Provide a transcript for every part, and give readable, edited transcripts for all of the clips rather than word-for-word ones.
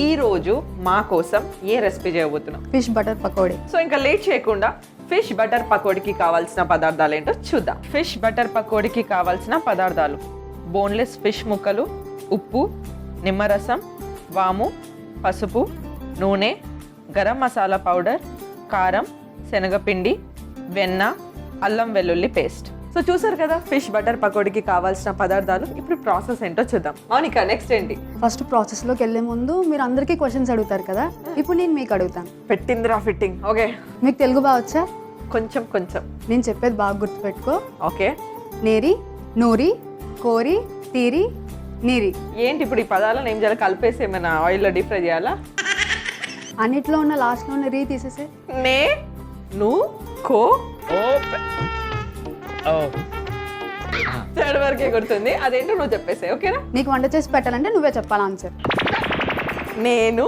ఈ రోజు మా కోసం ఏ రెసిపీ చేయబోతున్నాం? Fish butter pakodi. సో ఇంకా లేట్ చేయకుండా ఫిష్ బటర్ పకోడీకి కావాల్సిన పదార్థాలు ఏంటో చూద్దాం. ఫిష్ బటర్ పకోడీకి కావాల్సిన పదార్థాలు: బోన్లెస్ ఫిష్ ముక్కలు, ఉప్పు, నిమ్మరసం, వాము, పసుపు, నూనె, గరం మసాలా పౌడర్, కారం, శనగపిండి, వెన్న, అల్లం వెల్లుల్లి పేస్ట్. సో చూసారు కదా ఫిష్ బటర్ పకోడీకి కావాల్సిన పదార్థాలు. ఇప్పుడు ప్రాసెస్ ఏంటో చూద్దాం. మౌనిక, నెక్స్ట్ ఏంటి? ఫస్ట్ ప్రాసెస్లోకి వెళ్ళే ముందు మీరు అందరికీ క్వశ్చన్స్ అడుగుతారు కదా, ఇప్పుడు నేను మీకు అడుగుతాను. పెట్టిందిరా ఫిట్టింగ్. ఓకే, మీకు తెలుగు బాగా వచ్చా? కొంచెం కొంచెం. నేను చెప్పేది బాగా గుర్తుపెట్టుకో. ఓకే. నేరి, నూరి, కోరి, తీరి, నీరి. ఏంటి ఇప్పుడు ఈ పదాలను ఏం చేయాలి? కలిపేసి ఏమైనా ఆయిల్లో డీప్ ఫ్రై చేయాలా? అన్నిట్లో ఉన్న లాస్ట్లో ఉన్న రీ తీసేసే. నే, ను, కో, థర్డ్ వరకే గుర్తుంది. అదేంటో నువ్వు చెప్పేసే. ఓకేనా? నీకు వంట చేసి పెట్టాలంటే నువ్వే చెప్పాలి ఆన్సర్. నేను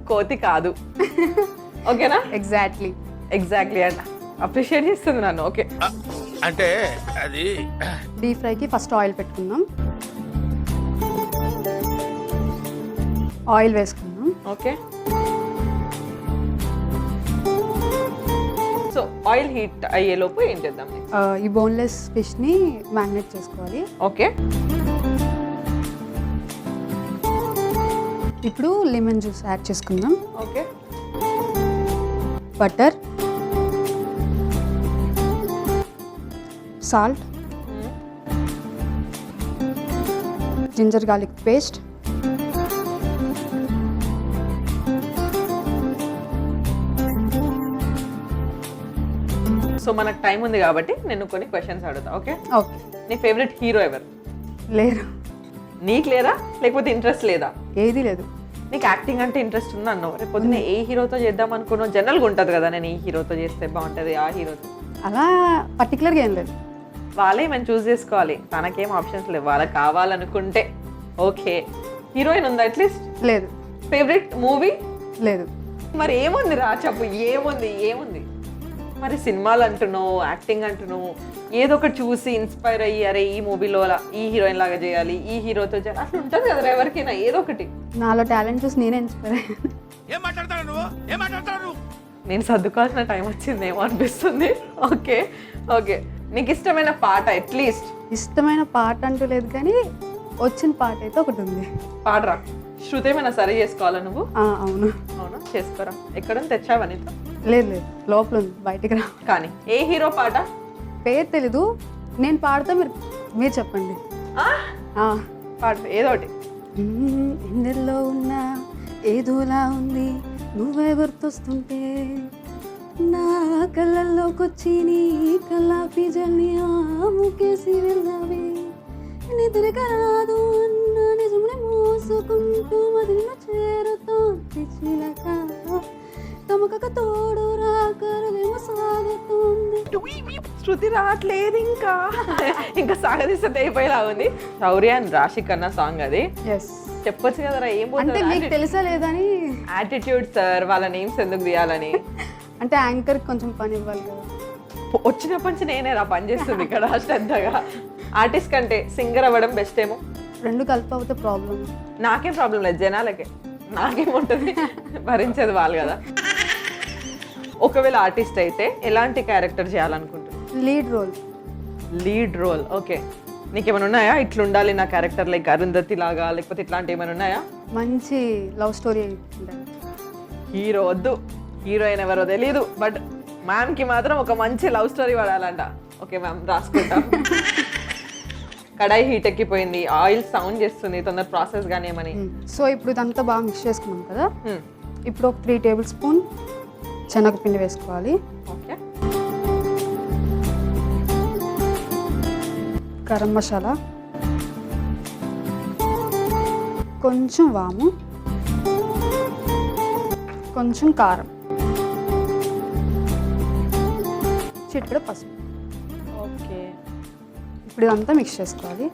కోతి కాదు. ఓకేనా? ఎగ్జాక్ట్లీ ఎగ్జాక్ట్లీ అంట. అప్రిషియేట్ చేస్తుంది నన్ను. ఓకే, అంటే అది డీప్ ఫ్రైకి ఫస్ట్ ఆయిల్ పెట్టుకుందాం. ఆయిల్ వేసుకుందాం. ఓకే. సో ఆయిల్ హీట్ అయ్యేలోపు ఏం చేద్దాం? ఈ బోన్లెస్ ఫిష్ని మ్యారినేట్ చేసుకోవాలి. ఓకే. ఇప్పుడు లెమన్ జ్యూస్ యాడ్ చేసుకుందాం. Okay. Butter, salt, ginger garlic paste, so మనకు టైం ఉంది కాబట్టి నేను కొన్ని క్వశ్చన్స్ అడుగుతా. ఓకే. ఓకే. నీ ఫేవరెట్ హీరో ఎవరు? లేరు. నీకు లేరా, లేకపోతే ఇంట్రెస్ట్ లేదా? ఏది లేదు. నీకు యాక్టింగ్ అంటే ఇంట్రెస్ట్ ఉంది అన్నావు. రేపు పొద్దున్న ఏ హీరోతో చేద్దాం అనుకున్నావు? జనరల్గా ఉంటుంది కదా, నేను ఈ హీరోతో చేస్తే బాగుంటుంది, ఆ హీరోతో. అలా పర్టికులర్గా ఏం లేదు. వాళ్ళే మనం చూస్ చేసుకోవాలి. తనకేం ఆప్షన్స్ లేవు. వాళ్ళకి కావాలనుకుంటే. ఓకే. హీరోయిన్ ఉందా అట్లీస్ట్? లేదు. Favourite movie? లేదు. మరి ఏముంది రా, చెప్పు. ఏముంది? ఏముంది మరి? సినిమాలు అంటున్నావు, యాక్టింగ్ అంటున్నావు, ఏదో ఒకటి చూసి ఇన్స్పైర్ అయ్యి, అరే ఈ మూవీలో ఈ హీరోయిన్ లాగా చేయాలి, ఈ హీరోతో చేయాలి, అట్లా ఉంటుంది కదా ఎవరికైనా ఏదో ఒకటి. నాలో టాలెంట్ చూసి నేనే ఇన్స్పైర్ అయ్యాను. ఏం మాట్లాడతావు నువ్వు? ఏం మాట్లాడతావు నువ్వు? నేను సర్దుకోవాల్సిన టైం వచ్చిందేమో అనిపిస్తుంది. ఓకే. ఓకే. నీకు ఇష్టమైన పాట అట్లీస్ట్? ఇష్టమైన పాట అంటూ లేదు, కానీ వచ్చిన పాట అయితే ఒకటి ఉంది. పాడరా. శృతి ఏమైనా సరి చేసుకోవాలా నువ్వు? అవును. అవునా? చేసుకోరా. ఎక్కడ తెచ్చావా నీతో? లేదు లేదు, లోపల ఉంది, బయటికి రా. కానీ ఏ హీరో పాట? పేరు తెలీదు, నేను పాడతా, మీరు చెప్పండి. పాట ఏదో ఒకటి. ఎందరిలో ఉన్నా ఏదోలా ఉంది, నువ్వే గుర్తొస్తుంటే నా కళ్ళల్లోకొచ్చి నీ కల్లాపి జల్ని ముకేసి వెళ్ళావే, నిద్రగా రాదు అన్న నిజమునే మోసుకుంటూ మదిలో చేరుతోంది చిలక, తమకక తోడు రాకరలేమో సాగుతుంది. శృతి రావట్లేదు ఇంకా. ఇంకా సాగదీస్తే అయిపోయేలా ఉంది. శౌర్య అండ్ రాశి కన్నా సాంగ్ అది. ఎస్. చెప్పొచ్చు కదరా. ఏం అంటే మీకు పోతుంది? తెలుసా లేదని. యాటిట్యూడ్ సార్, వాళ్ళ నేమ్స్ ఎందుకు తీయాలని. అంటే యాంకర్ కొంచెం పని ఇవ్వాలి కదా. వచ్చినప్పటి నుంచి నేనే రా పని చేస్తుంది ఇక్కడ శ్రద్ధగా. ఆర్టిస్ట్ కంటే సింగర్ అవ్వడం బెస్ట్ ఏమో. రెండు కలిపి అవుతే ప్రాబ్లం. నాకేం ప్రాబ్లం లేదు, జనాలకే. నాకేముంటుంది, భరించేది వాళ్ళు కదా. ఒకవేళ ఆర్టిస్ట్ అయితే ఎలాంటి క్యారెక్టర్ చేయాలనుకుంటున్నాను? Lead role. Lead role. Okay. నీకేమైనా ఉన్నాయా ఇట్లా ఉండాలి నా క్యారెక్టర్, లైక్ అరుంధతి లాగా, లేకపోతే ఇట్లాంటి ఏమైనా ఉన్నాయా? మంచి లవ్ స్టోరీ ఉండాలి. హీరో వద్దు, హీరోయిన్ ఎవరో తెలీదు, బట్ మ్యామ్కి మాత్రం ఒక మంచి లవ్ స్టోరీ పడాలంట. ఓకే మ్యామ్, రాసుకుంటాం. కడాయి హీట్ ఎక్కిపోయింది, ఆయిల్ సౌండ్ చేస్తుంది, తొందర ప్రాసెస్ గానీ ఏమని. సో ఇప్పుడు ఇదంతా బాగా మిక్స్ చేసుకున్నాం కదా. ఇప్పుడు ఒక 3 టేబుల్ స్పూన్ శనగపిండి వేసుకోవాలి. ఓకే. గరం మసాలా, కొంచెం వాము, కొంచెం కారం, చిటికెడు పసుపు. ఓకే. ఇప్పుడు ఇదంతా మిక్స్ చేసుకోవాలి.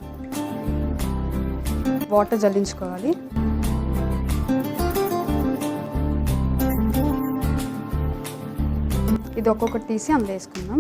వాటర్ జల్లించుకోవాలి. ఇది ఒక్కొక్కటి తీసి అందులో వేసుకుందాం.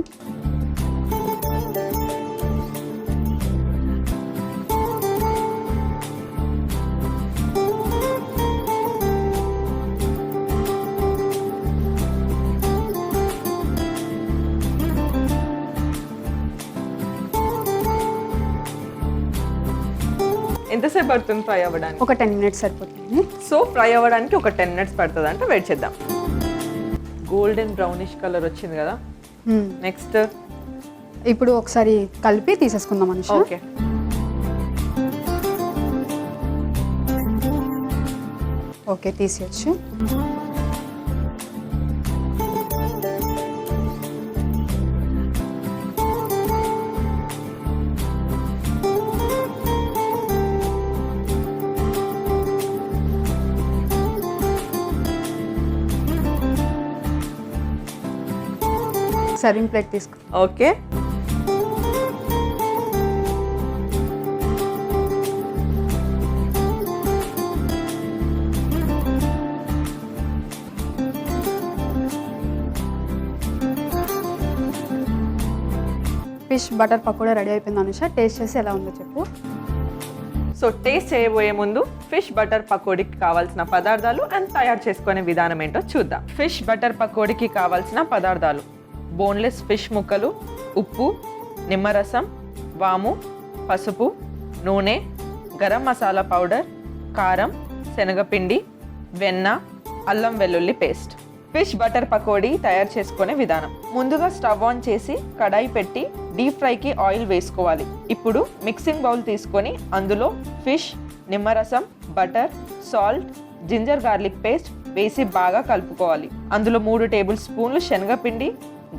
ఎంతసేపు పడుతుంది ఫ్రై అవ్వడానికి? ఒక 10 మినిట్స్ సరిపోతుంది. సో ఫ్రై అవ్వడానికి ఒక 10 మినిట్స్ పడుతుంది అంటే వెయిట్ చేద్దాం. గోల్డెన్ బ్రౌనిష్ కలర్ వచ్చింది కదా, నెక్స్ట్ ఇప్పుడు ఒకసారి కలిపి తీసేసుకుందాం అనుష. ఓకే. ఓకే, తీసేయచ్చు. సర్వింగ్ ప్లేట్ తీసుకో. Okay. Fish butter pakoda ready అయిపోయింది అనుష. టేస్ట్ చేసి ఎలా ఉందో చెప్పు. సో టేస్ట్ చేయబోయే ముందు ఫిష్ బటర్ పకోడీకి కావాల్సిన పదార్థాలు అండ్ తయారు చేసుకునే విధానం ఏంటో చూద్దాం. ఫిష్ బటర్ పకోడీకి కావాల్సిన పదార్థాలు: బోన్లెస్ ఫిష్ ముక్కలు, ఉప్పు, నిమ్మరసం, వాము, పసుపు, నూనె, గరం మసాలా పౌడర్, కారం, శనగపిండి, వెన్న, అల్లం వెల్లుల్లి పేస్ట్. ఫిష్ బటర్ పకోడీ తయారు చేసుకునే విధానం: ముందుగా స్టవ్ ఆన్ చేసి కడాయి పెట్టి డీప్ ఫ్రైకి ఆయిల్ వేసుకోవాలి. ఇప్పుడు మిక్సింగ్ బౌల్ తీసుకొని అందులో ఫిష్, నిమ్మరసం, butter, salt, ginger garlic paste వేసి బాగా కలుపుకోవాలి. అందులో 3 టేబుల్ స్పూన్లు శనగపిండి,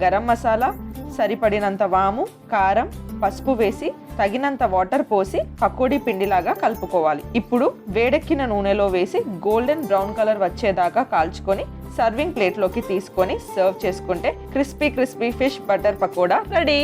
గరం మసాలా, సరిపడినంత వాము, కారం, పసుపు వేసి తగినంత వాటర్ పోసి పకోడీ పిండిలాగా కలుపుకోవాలి. ఇప్పుడు వేడెక్కిన నూనెలో వేసి గోల్డెన్ బ్రౌన్ కలర్ వచ్చేదాకా కాల్చుకొని సర్వింగ్ ప్లేట్లోకి తీసుకొని సర్వ్ చేసుకుంటే crispy fish butter pakoda ready.